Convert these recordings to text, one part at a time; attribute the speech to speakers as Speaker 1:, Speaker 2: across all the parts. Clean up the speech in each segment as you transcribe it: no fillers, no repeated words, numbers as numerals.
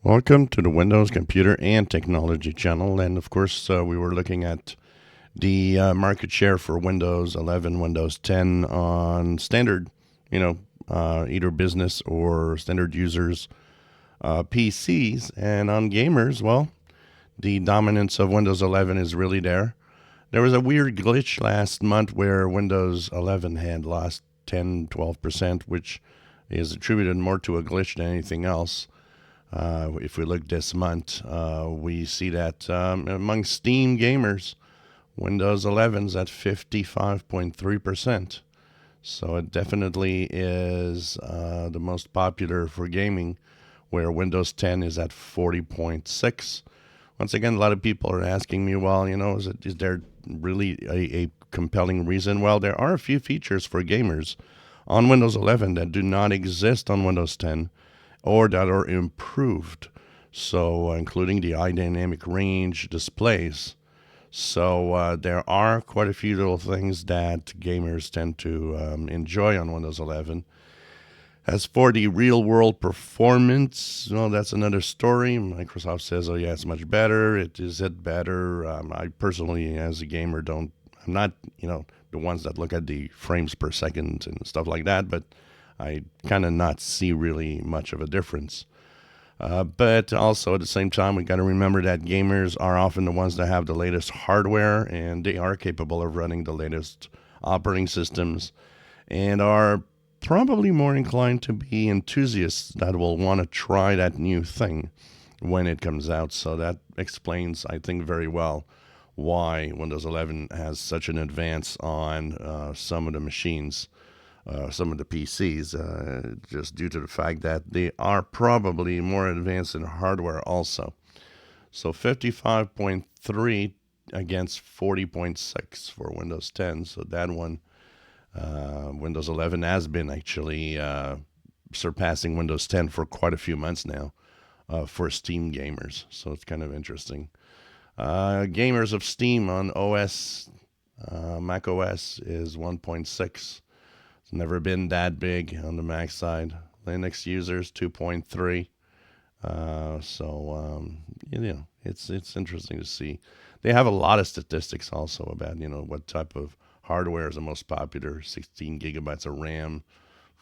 Speaker 1: Welcome to the Windows Computer and Technology channel. And of course, we were looking at the market share for Windows 11, Windows 10 on standard, either business or standard users PCs. And on gamers, well, the dominance of Windows 11 is really there. There was a weird glitch last month where Windows 11 had lost 10, 12%, which is attributed more to a glitch than anything else. If we look this month, we see that among Steam gamers, Windows 11's at 55.3%. So it definitely is the most popular for gaming, where Windows 10 is at 40.6. Once again, a lot of people are asking me, well, is there really a compelling reason? Well, there are a few features for gamers on Windows 11 that do not exist on Windows 10 or that are improved. So, including the high dynamic range displays. So, there are quite a few little things that gamers tend to enjoy on Windows 11. As for the real world performance, well, that's another story. Microsoft says, oh, yeah, it's much better. Is it better? I personally, as a gamer, I'm not, the ones that look at the frames per second and stuff like that, but I kind of not see really much of a difference. But also at the same time, we got to remember that gamers are often the ones that have the latest hardware and they are capable of running the latest operating systems and are probably more inclined to be enthusiasts that will want to try that new thing when it comes out. So that explains, I think, very well why Windows 11 has such an advance on some of the machines, some of the PCs, just due to the fact that they are probably more advanced in hardware also. So 55.3 against 40.6 for Windows 10. So that one, Windows 11 has been actually surpassing Windows 10 for quite a few months now for Steam gamers. So it's kind of interesting. Gamers of Steam on OS, Mac OS is 1.6. It's never been that big on the Mac side. Linux users 2.3. It's interesting to see. They have a lot of statistics also about what type of hardware is the most popular. 16 gigabytes of RAM,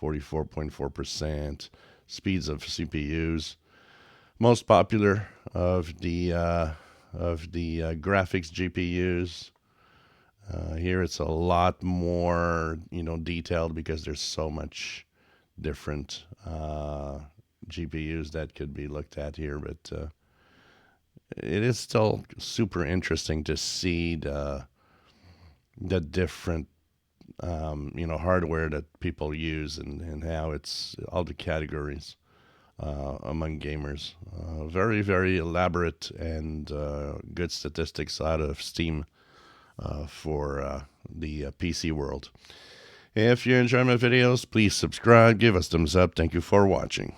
Speaker 1: 44.4%. Speeds of CPUs. Most popular of the graphics GPUs. Here it's a lot more, detailed because there's so much different GPUs that could be looked at here. But it is still super interesting to see the different, hardware that people use and how it's all the categories among gamers. Very, very elaborate and good statistics out of Steam for the PC world. If you enjoy my videos, please subscribe, give us thumbs up. Thank you for watching.